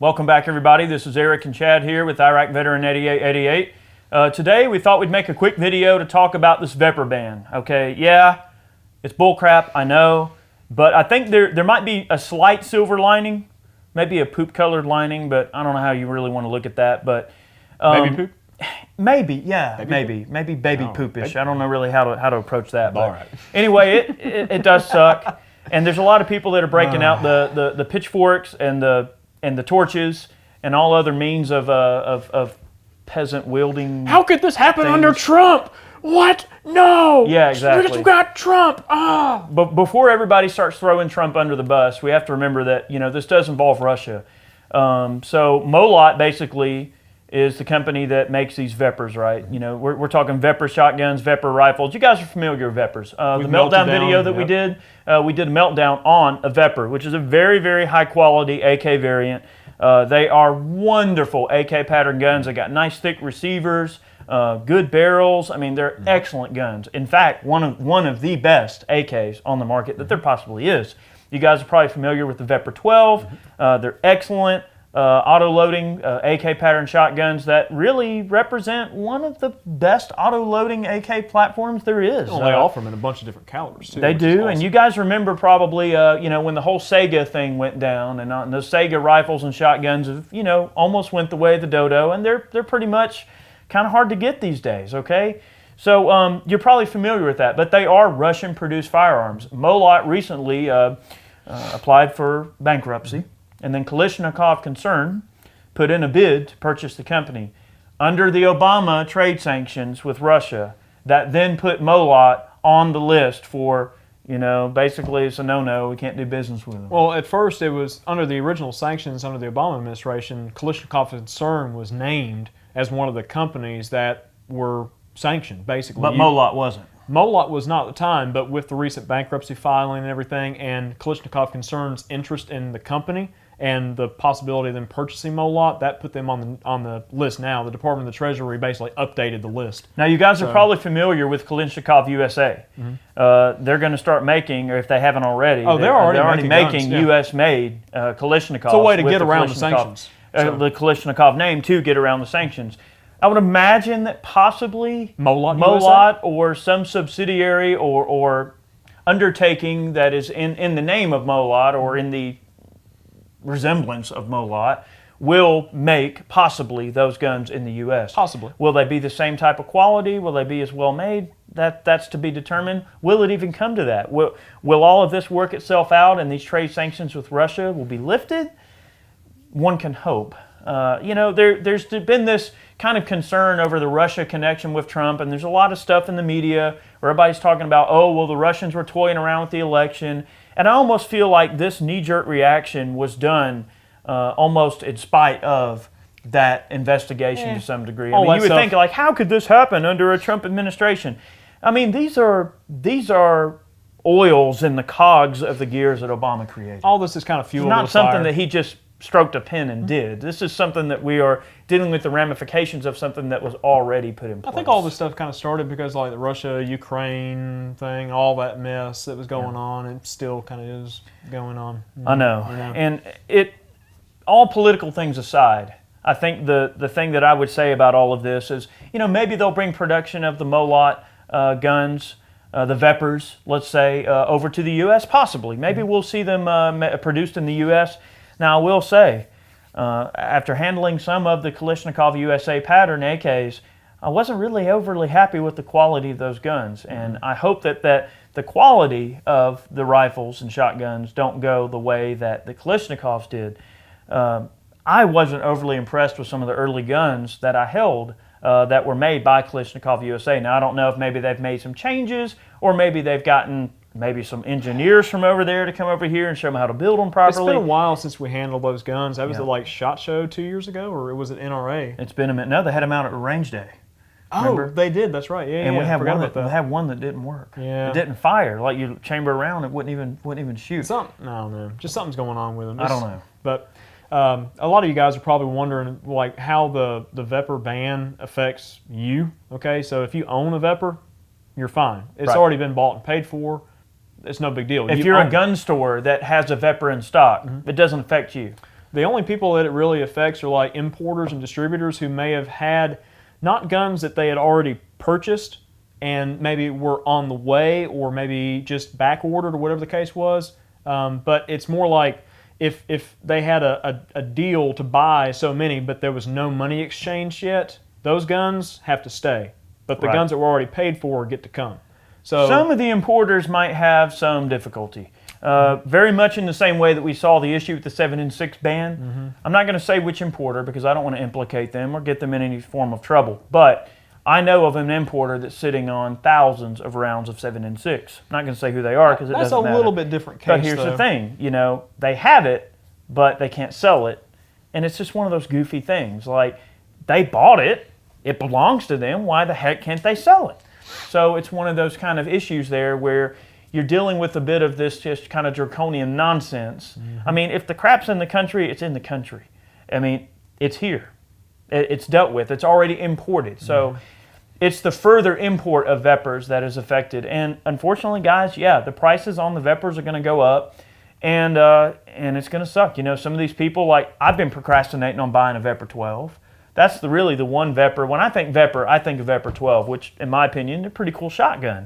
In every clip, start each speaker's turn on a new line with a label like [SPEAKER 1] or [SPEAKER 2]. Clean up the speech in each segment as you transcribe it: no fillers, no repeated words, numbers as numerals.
[SPEAKER 1] Welcome back, everybody. This is Eric and Chad here with Iraq Veteran 8888. Today, we thought we'd make a quick video to talk about this VEPR ban. Okay, yeah, it's bullcrap, I know, but I think there might be a slight silver lining, maybe a poop-colored lining, but I don't know how you really want to look at that. But
[SPEAKER 2] baby poop?
[SPEAKER 1] Maybe, yeah, maybe baby poopish. I don't know really how to approach that. But all right. Anyway, it does suck, and there's a lot of people that are breaking out the pitchforks and the torches and all other means of peasant wielding.
[SPEAKER 2] How could this happen under Trump? What? No.
[SPEAKER 1] Yeah, exactly.
[SPEAKER 2] We got Trump. Ah.
[SPEAKER 1] But before everybody starts throwing Trump under the bus, we have to remember that this does involve Russia. So Molot basically is the company that makes these VEPRs, right? We're talking Vepr shotguns, Vepr rifles. You guys are familiar with VEPRs. The meltdown video that we did a meltdown on a Vepr, which is a very, very high quality AK variant. They are wonderful AK pattern guns. They got nice thick receivers, good barrels. I mean, they're excellent guns. In fact, one of the best AKs on the market that there possibly is. You guys are probably familiar with the Vepr 12. They're excellent. Auto-loading AK pattern shotguns that really represent one of the best auto-loading AK platforms there is.
[SPEAKER 2] Well, they offer them in a bunch of different calibers too.
[SPEAKER 1] They do, awesome. And you guys remember probably, when the whole Sega thing went down, and the Sega rifles and shotguns, almost went the way of the dodo, and they're pretty much kind of hard to get these days. Okay, so you're probably familiar with that, but they are Russian-produced firearms. Molot recently applied for bankruptcy. And then Kalashnikov Concern put in a bid to purchase the company under the Obama trade sanctions with Russia that then put Molot on the list for, basically it's a no-no, we can't do business with them.
[SPEAKER 2] Well, at first it was under the original sanctions under the Obama administration, Kalashnikov Concern was named as one of the companies that were sanctioned, basically.
[SPEAKER 1] But Molot wasn't.
[SPEAKER 2] Molot was not at the time, but with the recent bankruptcy filing and everything, and Kalashnikov Concern's interest in the company, and the possibility of them purchasing Molot, that put them on the list now. The Department of the Treasury basically updated the list.
[SPEAKER 1] Now, you guys are probably familiar with Kalashnikov USA. Mm-hmm. They're going to start making, or if they haven't already,
[SPEAKER 2] they're already making
[SPEAKER 1] U.S.-made Kalashnikovs.
[SPEAKER 2] It's a way to get around the sanctions.
[SPEAKER 1] The Kalashnikov name to get around the sanctions. I would imagine that possibly Molot or some subsidiary or undertaking that is in the name of Molot or in the resemblance of Molot will make possibly those guns in the U.S.
[SPEAKER 2] Possibly.
[SPEAKER 1] Will they be the same type of quality? Will they be as well made? That's to be determined. Will it even come to that? Will all of this work itself out and these trade sanctions with Russia will be lifted? One can hope. There's been this kind of concern over the Russia connection with Trump, and there's a lot of stuff in the media where everybody's talking about, oh, well, the Russians were toying around with the election. And I almost feel like this knee-jerk reaction was done almost in spite of that investigation to some degree. I mean, you would think, like, how could this happen under a Trump administration? I mean, these are oils in the cogs of the gears that Obama created.
[SPEAKER 2] All this is kind of fuel.
[SPEAKER 1] It's not something that he just stroked a pen and did. This is something that we are dealing with the ramifications of something that was already put in place.
[SPEAKER 2] I think all this stuff kind of started because like the Russia-Ukraine thing, all that mess that was going on, and still kind of is going on.
[SPEAKER 1] I know. And all political things aside, I think the thing that I would say about all of this is, maybe they'll bring production of the Molot guns, the VEPRs, let's say, over to the U.S., possibly. Maybe we'll see them produced in the U.S. Now, I will say, after handling some of the Kalashnikov USA pattern AKs, I wasn't really overly happy with the quality of those guns. And I hope that the quality of the rifles and shotguns don't go the way that the Kalashnikovs did. I wasn't overly impressed with some of the early guns that I held that were made by Kalashnikov USA. Now, I don't know if maybe they've made some changes or maybe they've gotten some engineers from over there to come over here and show them how to build them properly.
[SPEAKER 2] It's been a while since we handled those guns. That was at SHOT Show 2 years ago, or was it NRA?
[SPEAKER 1] It's been a minute. No, they had them out at Range Day.
[SPEAKER 2] Remember? They did. That's right. Yeah,
[SPEAKER 1] and we had
[SPEAKER 2] one
[SPEAKER 1] that didn't work.
[SPEAKER 2] Yeah,
[SPEAKER 1] it didn't fire. Like you chamber around, it wouldn't even shoot.
[SPEAKER 2] No, just something's going on with them.
[SPEAKER 1] I don't know.
[SPEAKER 2] But a lot of you guys are probably wondering like how the VEPR ban affects you. Okay, so if you own a VEPR, you're fine. It's already been bought and paid for. It's no big deal.
[SPEAKER 1] If you're a gun store that has a VEPR in stock, it doesn't affect you.
[SPEAKER 2] The only people that it really affects are like importers and distributors who may have had not guns that they had already purchased and maybe were on the way or maybe just back ordered or whatever the case was. But it's more like if they had a deal to buy so many but there was no money exchanged yet, those guns have to stay. But the guns that were already paid for get to come. So
[SPEAKER 1] some of the importers might have some difficulty. Very much in the same way that we saw the issue with the 7.6 ban. I'm not going to say which importer because I don't want to implicate them or get them in any form of trouble. But I know of an importer that's sitting on thousands of rounds of 7.6. I'm not going to say who they are because it doesn't matter.
[SPEAKER 2] That's a little bit different case.
[SPEAKER 1] But here's the thing, they have it, but they can't sell it, and it's just one of those goofy things. Like they bought it, it belongs to them. Why the heck can't they sell it? So it's one of those kind of issues there where you're dealing with a bit of this just kind of draconian nonsense. I mean, if the crap's in the country, it's in the country. I mean, it's here. It's dealt with. It's already imported. So it's the further import of VEPRs that is affected. And unfortunately, guys, yeah, the prices on the VEPRs are going to go up, and it's going to suck. Some of these people, like I've been procrastinating on buying a VEPR 12. That's really the one VEPR. When I think VEPR, I think of VEPR 12, which, in my opinion, is a pretty cool shotgun.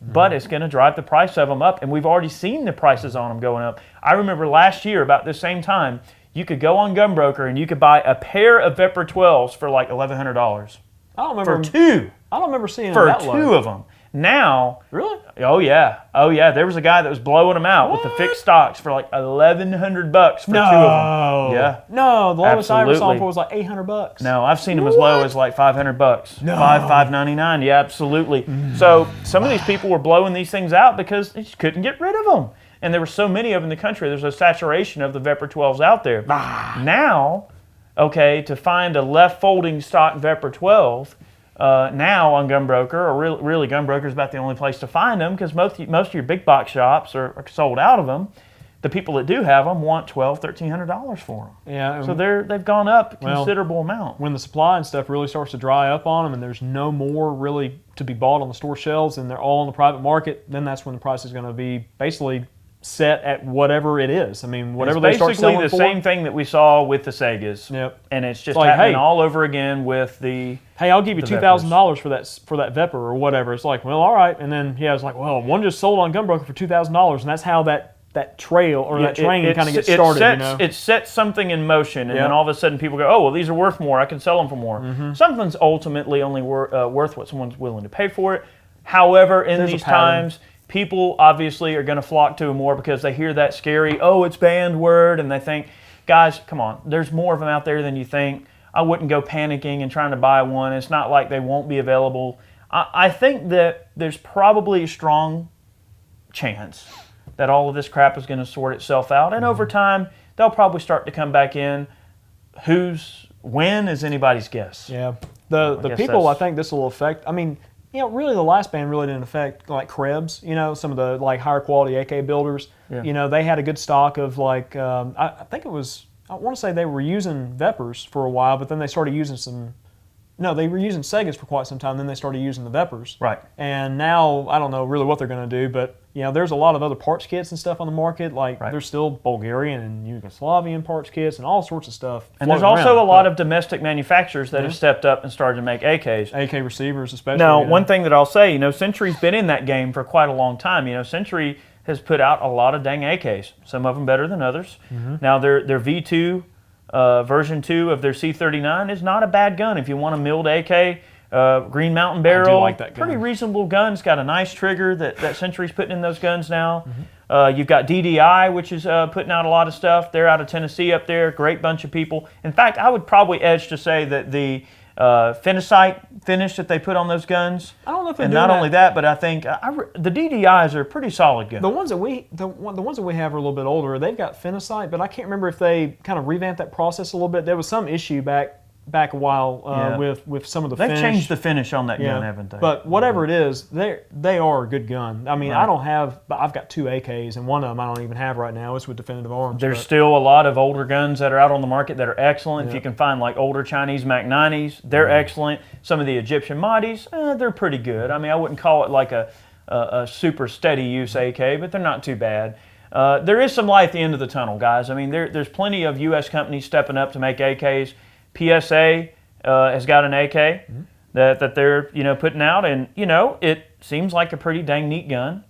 [SPEAKER 1] But it's going to drive the price of them up, and we've already seen the prices on them going up. I remember last year, about this same time, you could go on Gunbroker and you could buy a pair of VEPR 12s for like $1,100.
[SPEAKER 2] I don't remember
[SPEAKER 1] for two.
[SPEAKER 2] I don't remember seeing
[SPEAKER 1] for
[SPEAKER 2] that
[SPEAKER 1] two
[SPEAKER 2] low.
[SPEAKER 1] of them. Now,
[SPEAKER 2] really?
[SPEAKER 1] Oh yeah. There was a guy that was blowing them out with the fixed stocks for like $1,100 for two of them. Yeah.
[SPEAKER 2] No, the lowest I ever saw
[SPEAKER 1] Absolutely.
[SPEAKER 2] them for was like $800.
[SPEAKER 1] No, I've seen them as low as like $500.
[SPEAKER 2] No.
[SPEAKER 1] $599. Yeah, absolutely. So some of these people were blowing these things out because they just couldn't get rid of them. And there were so many of them in the country. There's a saturation of the VEPR 12s out there. Now, to find a left folding stock VEPR 12, now on Gunbroker, or really Gunbroker is about the only place to find them because most of your big box shops are sold out of them. The people that do have them want $1,200, $1,300 for them.
[SPEAKER 2] Yeah.
[SPEAKER 1] So they've gone up a considerable amount.
[SPEAKER 2] When the supply and stuff really starts to dry up on them and there's no more really to be bought on the store shelves and they're all in the private market, then that's when the price is going to be basically set at whatever it is. I mean, whatever they start selling for.
[SPEAKER 1] It's basically the same thing that we saw with the Segas.
[SPEAKER 2] Yep.
[SPEAKER 1] And it's just
[SPEAKER 2] like,
[SPEAKER 1] happening all over again with the...
[SPEAKER 2] Hey, I'll give you $2,000 for that VEPR or whatever. It's like, well, all right. And then, it's like, well, one just sold on Gunbroker for $2,000, and that's how that trail or that train kind of gets started.
[SPEAKER 1] It sets something in motion, and then all of a sudden people go, oh, well, these are worth more. I can sell them for more. Something's ultimately only worth what someone's willing to pay for it. However, in these times... people obviously are going to flock to them more because they hear that scary, it's banned word, and they think, guys, come on, there's more of them out there than you think. I wouldn't go panicking and trying to buy one. It's not like they won't be available. I think that there's probably a strong chance that all of this crap is going to sort itself out, and over time, they'll probably start to come back in. When is anybody's guess.
[SPEAKER 2] Yeah. The people I think this will affect, I mean, really the last ban really didn't affect like Krebs, some of the like higher quality AK builders.
[SPEAKER 1] Yeah.
[SPEAKER 2] They had a good stock of like, I think it was, I want to say they were using VEPRs for a while, but then they started using they were using Segas for quite some time, then they started using the VEPRs.
[SPEAKER 1] Right.
[SPEAKER 2] And now, I don't know really what they're going to do, but there's a lot of other parts kits and stuff on the market. Like there's still Bulgarian and Yugoslavian parts kits and all sorts of stuff.
[SPEAKER 1] And there's also a lot of domestic manufacturers that have stepped up and started to make AKs.
[SPEAKER 2] AK receivers especially.
[SPEAKER 1] Now, one thing that I'll say, Century's been in that game for quite a long time. Century has put out a lot of dang AKs, some of them better than others. Now, their V2, version 2 of their C39 is not a bad gun. If you want a milled AK, Green Mountain barrel,
[SPEAKER 2] I do like that gun.
[SPEAKER 1] Pretty reasonable gun. It's got a nice trigger that Century's putting in those guns now. You've got DDI, which is putting out a lot of stuff. They're out of Tennessee up there. Great bunch of people. In fact, I would probably edge to say that the Phenacite finish that they put on those guns.
[SPEAKER 2] I don't know if they're
[SPEAKER 1] and
[SPEAKER 2] doing
[SPEAKER 1] not
[SPEAKER 2] that.
[SPEAKER 1] only that, but I think the DDIs are a pretty solid gun.
[SPEAKER 2] The ones that we have are a little bit older. They've got Phenacite, but I can't remember if they kind of revamped that process a little bit. There was some issue back a while with some of the finish.
[SPEAKER 1] They've changed the finish on that gun, haven't they?
[SPEAKER 2] But whatever it is, they are a good gun. I mean, I've got 2 AKs, and one of them I don't even have right now. It's with Definitive Arms.
[SPEAKER 1] There's still a lot of older guns that are out on the market that are excellent. If you can find like older Chinese Mac 90s, they're excellent. Some of the Egyptian Mahdi's, they're pretty good. I mean, I wouldn't call it like a super steady use AK, but they're not too bad. there is some light at the end of the tunnel, guys. I mean, there's plenty of U.S. companies stepping up to make AKs. PSA has got an AK that they're putting out, and it seems like a pretty dang neat gun.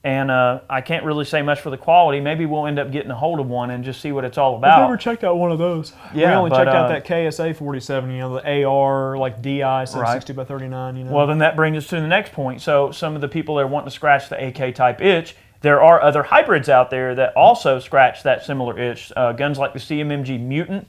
[SPEAKER 1] And I can't really say much for the quality. Maybe we'll end up getting a hold of one and just see what it's all about.
[SPEAKER 2] I've never checked out one of those.
[SPEAKER 1] Yeah,
[SPEAKER 2] we only
[SPEAKER 1] but,
[SPEAKER 2] checked out that KSA 47, the AR, like DI 760 by 39.
[SPEAKER 1] Well, then that brings us to the next point. So some of the people that are wanting to scratch the AK type itch, there are other hybrids out there that also scratch that similar itch. Guns like the CMMG Mutant,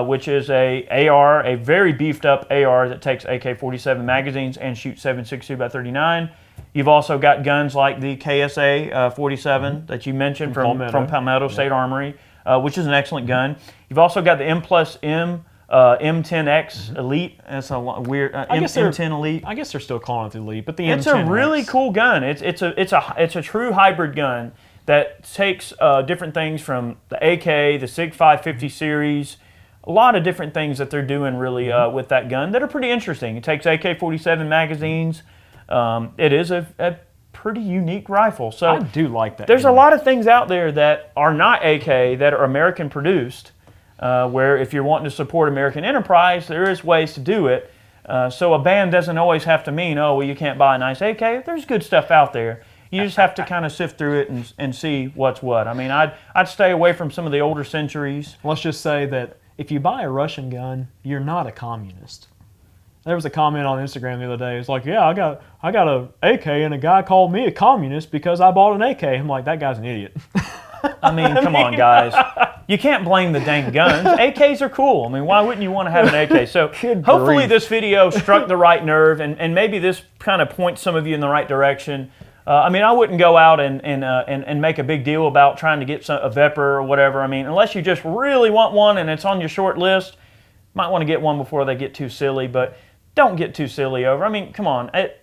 [SPEAKER 1] which is a AR, a very beefed up AR that takes AK-47 magazines and shoots 7.62 by 39. You've also got guns like the KSA 47 that you mentioned from Palmetto State Armory, which is an excellent gun. You've also got the M+M M10X Elite. That's a weird M10 Elite.
[SPEAKER 2] I guess they're still calling it the Elite, but the
[SPEAKER 1] it's
[SPEAKER 2] M10X.
[SPEAKER 1] a really cool gun. It's a true hybrid gun that takes different things from the AK, the SIG 550 series, a lot of different things that they're doing really with that gun that are pretty interesting. It takes AK-47 magazines. It is a pretty unique rifle. So
[SPEAKER 2] I do like that.
[SPEAKER 1] There's a lot of things out there that are not AK that are American produced. Where if you're wanting to support American enterprise, there is ways to do it. So a ban doesn't always have to mean, oh, well, you can't buy a nice AK. There's good stuff out there. You just have to kind of sift through it and see what's what. I mean, I'd stay away from some of the older centuries.
[SPEAKER 2] Let's just say that if you buy a Russian gun, you're not a communist. There was a comment on Instagram the other day. It's like, yeah, I got a AK and a guy called me a communist because I bought an AK. I'm like, that guy's an idiot.
[SPEAKER 1] I mean, come on, guys. You can't blame the dang guns. AKs are cool. I mean, why wouldn't you want to have an AK? So hopefully this video struck the right nerve, and maybe this kind of points some of you in the right direction. I mean, I wouldn't go out and make a big deal about trying to get a Vepr or whatever. I mean, unless you just really want one and it's on your short list, might want to get one before they get too silly, but don't get too silly over. I mean, come on. It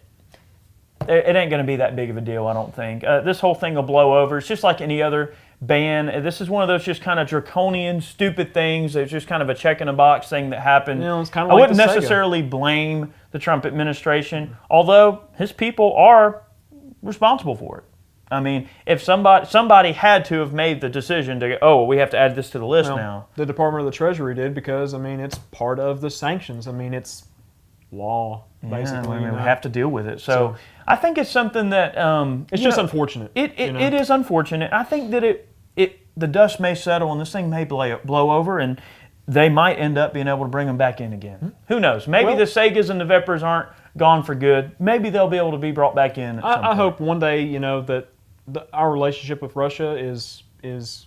[SPEAKER 1] ain't going to be that big of a deal, I don't think. This whole thing will blow over. It's just like any other ban. This is one of those just kind of draconian, stupid things. It's just kind of a check in a box thing that happened.
[SPEAKER 2] It's kind of
[SPEAKER 1] I
[SPEAKER 2] like
[SPEAKER 1] wouldn't necessarily blame the Trump administration, although his people are responsible for it. I mean, if somebody had to have made the decision to go, oh, we have to add this to the list now.
[SPEAKER 2] The Department of the Treasury did because, I mean, it's part of the sanctions. I mean, it's law, basically.
[SPEAKER 1] I mean, we have to deal with it. So I think it's something that
[SPEAKER 2] it's just unfortunate.
[SPEAKER 1] It is unfortunate. I think that the dust may settle and this thing may blow over, and they might end up being able to bring them back in again. Who knows? Maybe the Segas and the Veprs aren't gone for good. Maybe they'll be able to be brought back in.
[SPEAKER 2] I hope one day, that our relationship with Russia is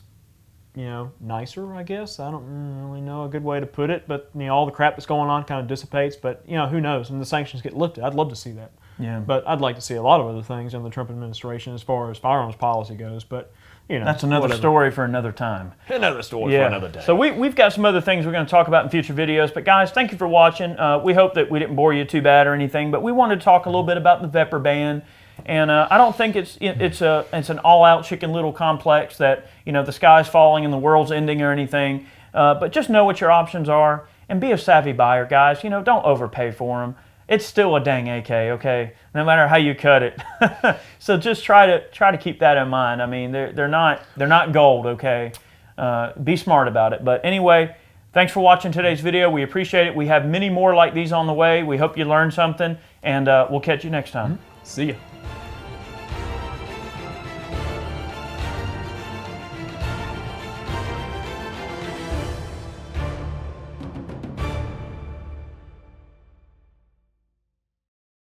[SPEAKER 2] nicer, I guess. I don't really know a good way to put it, but all the crap that's going on kind of dissipates. But who knows? And the sanctions get lifted. I'd love to see that.
[SPEAKER 1] Yeah.
[SPEAKER 2] But I'd like to see a lot of other things in the Trump administration as far as firearms policy goes. But
[SPEAKER 1] that's another story for another time.
[SPEAKER 2] Another story for another day.
[SPEAKER 1] So we've got some other things we're going to talk about in future videos. But guys, thank you for watching. We hope that we didn't bore you too bad or anything. But we wanted to talk a little bit about the Vepr ban. And I don't think it's an all-out Chicken Little complex that the sky's falling and the world's ending or anything. But just know what your options are and be a savvy buyer, guys. Don't overpay for them. It's still a dang AK, okay? No matter how you cut it. So just try to keep that in mind. I mean, they're not gold, okay? Be smart about it. But anyway, thanks for watching today's video. We appreciate it. We have many more like these on the way. We hope you learned something, and we'll catch you next time.
[SPEAKER 2] See ya.